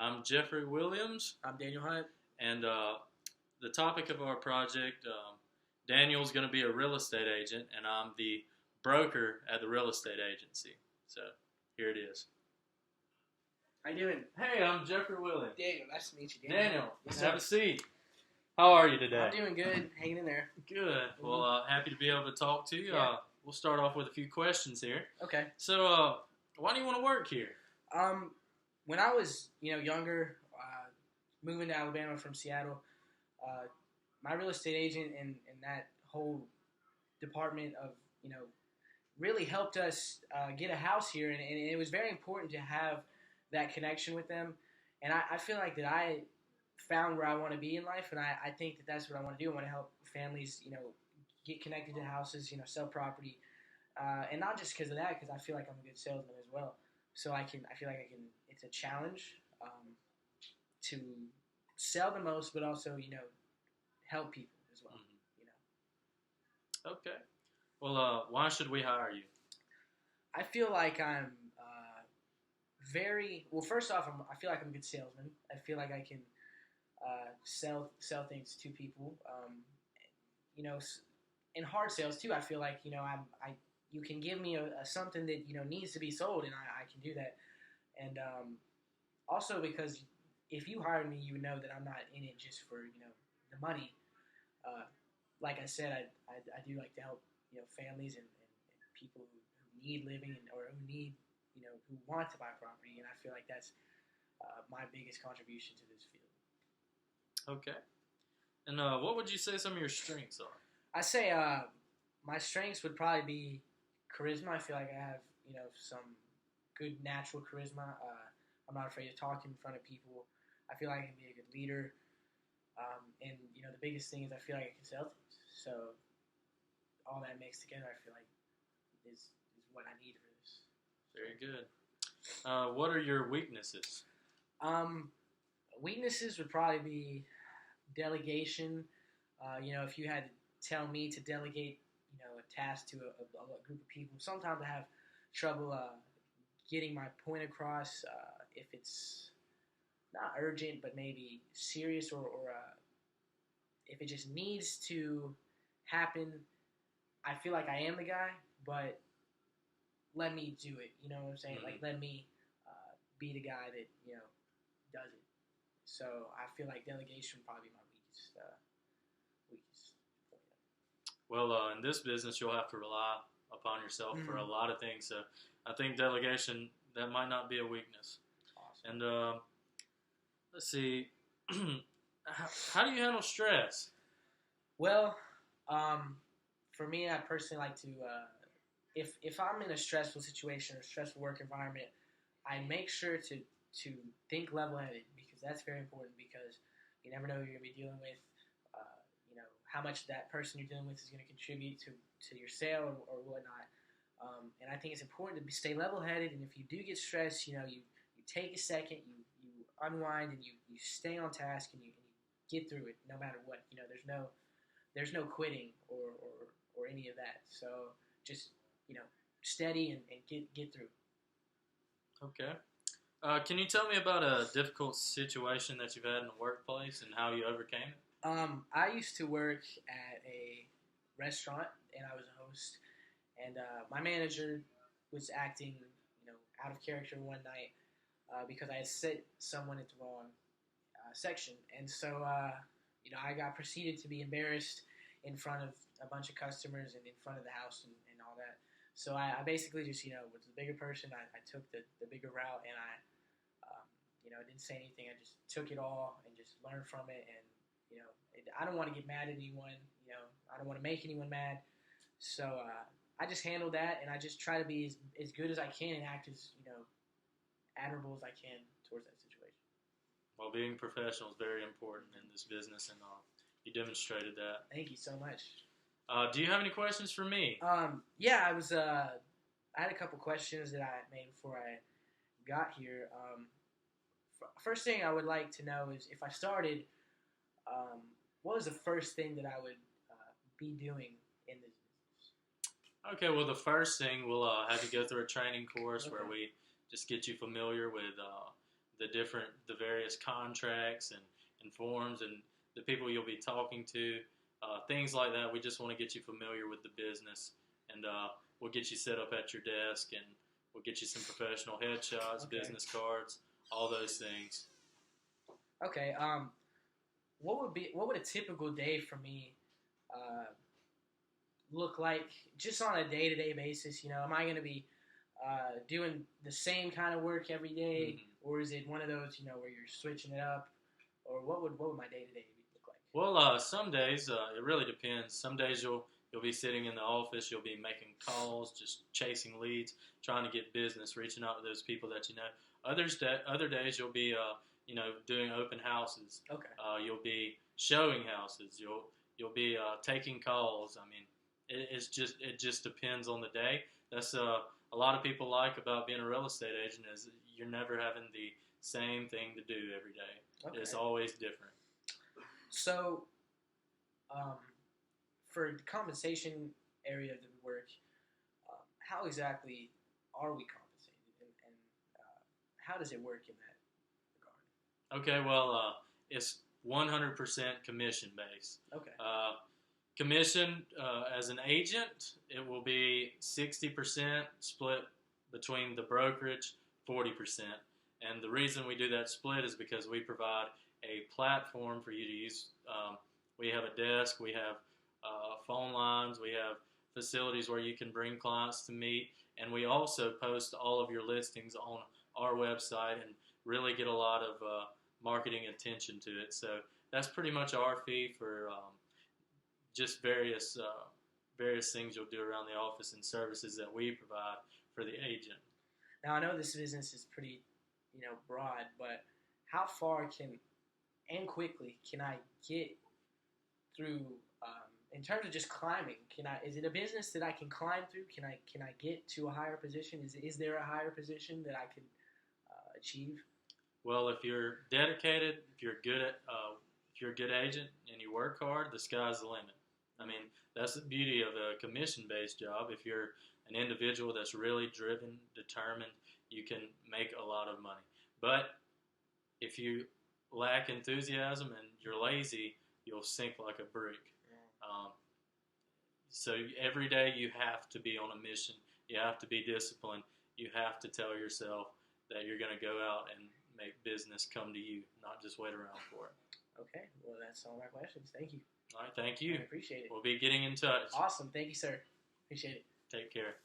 I'm Jeffrey Williams, I'm Daniel Hunt. and the topic of our project, Daniel's going to be a real estate agent, and I'm the broker at the real estate agency. So here it is. How you doing? Hey, I'm Jeffrey Williams. Daniel, nice to meet you, Daniel. Daniel, Yes, have sir. a seat. How are you today? I'm doing good, hanging in there. Good. Well, happy to be able to talk to you. Yeah. We'll start off with a few questions here. Okay. So, why do you want to work here? When I was, younger, moving to Alabama from Seattle, my real estate agent and that whole department of, really helped us get a house here, and it was very important to have that connection with them. And I feel like that I found where I want to be in life, and I think that that's what I want to do. I want to help families, get connected to houses, sell property, and not just because of that, because I feel like I'm a good salesman as well. So I feel like I can. It's a challenge to sell the most, but also help people as well. Okay. Well, why should we hire you? I feel like I'm very well. First off, I feel like I'm a good salesman. I feel like I can sell things to people. In hard sales too, I feel like you can give me a something that needs to be sold, and I can do that. And also because if you hired me, you would know that I'm not in it just for the money. Like I said, I do like to help families and people who need living or who need who want to buy property, and I feel like that's my biggest contribution to this field. Okay. And what would you say some of your strengths are? I say my strengths would probably be charisma. I feel like I have some good natural charisma. I'm not afraid to talk in front of people. I feel like I can be a good leader. And the biggest thing is I feel like I can sell things. So all that mixed together, I feel like is what I need for this. Very good. What are your weaknesses? Weaknesses would probably be delegation. If you had to tell me to delegate, a task to a group of people, sometimes I have trouble getting my point across. If it's not urgent, but maybe serious, or if it just needs to happen, I feel like I am the guy, but let me do it. You know what I'm saying? Mm-hmm. Like, let me be the guy that does it. So I feel like delegation would probably be my weakest point. Well, in this business, you'll have to rely upon yourself for a lot of things. So I think delegation, that might not be a weakness. Awesome. And let's see, how do you handle stress? Well, for me, I personally like to, if I'm in a stressful situation or stressful work environment, I make sure to think level-headed, because that's very important, because you never know who you're going to be dealing with, how much that person you're dealing with is going to contribute to your sale or whatnot. And I think it's important to stay level-headed, and if you do get stressed, you take a second, you unwind, and you stay on task, and you get through it no matter what. There's no quitting or any of that. So just steady and get through. Okay. Can you tell me about a difficult situation that you've had in the workplace and how you overcame it? I used to work at a restaurant, and I was a host, and my manager was acting out of character one night because I had set someone at the wrong section, and so I got proceeded to be embarrassed in front of a bunch of customers and in front of the house and all that. So I basically just was the bigger person. I took the bigger route, and I didn't say anything. I just took it all and just learned from it. And I don't want to get mad at anyone. I don't want to make anyone mad. So I just handle that, and I just try to be as good as I can and act as admirable as I can towards that situation. Well, being professional is very important in this business, and you demonstrated that. Thank you so much. Do you have any questions for me? Yeah, I had a couple questions that I made before I got here. First thing I would like to know is, if I started, what was the first thing that I would be doing in this business? Okay, well, the first thing, we'll have you go through a training course where Okay. we just get you familiar with the various contracts and forms and the people you'll be talking to, things like that. We just want to get you familiar with the business, and we'll get you set up at your desk, and we'll get you some professional headshots, Okay. business cards, all those things. Okay. What would a typical day for me look like, just on a day-to-day basis? Am I going to be doing the same kind of work every day, or is it one of those where you're switching it up, or what would my day-to-day look like? Well, some days it really depends. Some days you'll be sitting in the office, you'll be making calls, just chasing leads, trying to get business, reaching out to those people that you know. Other days you'll be doing open houses. Okay. You'll be showing houses. You'll be taking calls. I mean, it just depends on the day. That's a lot of people like about being a real estate agent is you're never having the same thing to do every day. Okay. It's always different. So, for the compensation area of the work, how exactly are we compensated, and how does it work in that regard? Okay, well, it's 100% commission based. Okay. Commission as an agent, it will be 60% split between the brokerage, 40%. And the reason we do that split is because we provide a platform for you to use. We have a desk, we have phone lines, we have facilities where you can bring clients to meet, and we also post all of your listings on our website and really get a lot of marketing attention to it. So that's pretty much our fee for just various things you'll do around the office and services that we provide for the agent. Now, I know this business is pretty, broad, but how far and quickly can I get through, in terms of just climbing? Is it a business that I can climb through? Can I get to a higher position? Is there a higher position that I can achieve? Well, if you're dedicated, if you're a good agent and you work hard, the sky's the limit. I mean, that's the beauty of a commission-based job. If you're an individual that's really driven, determined, you can make a lot of money. But if you lack enthusiasm and you're lazy, you'll sink like a brick. So every day you have to be on a mission. You have to be disciplined. You have to tell yourself that you're going to go out and make business come to you, not just wait around for it. Okay, well, that's all my questions. Thank you. All right, thank you. I appreciate it. We'll be getting in touch. Awesome. Thank you, sir. Appreciate it. Take care.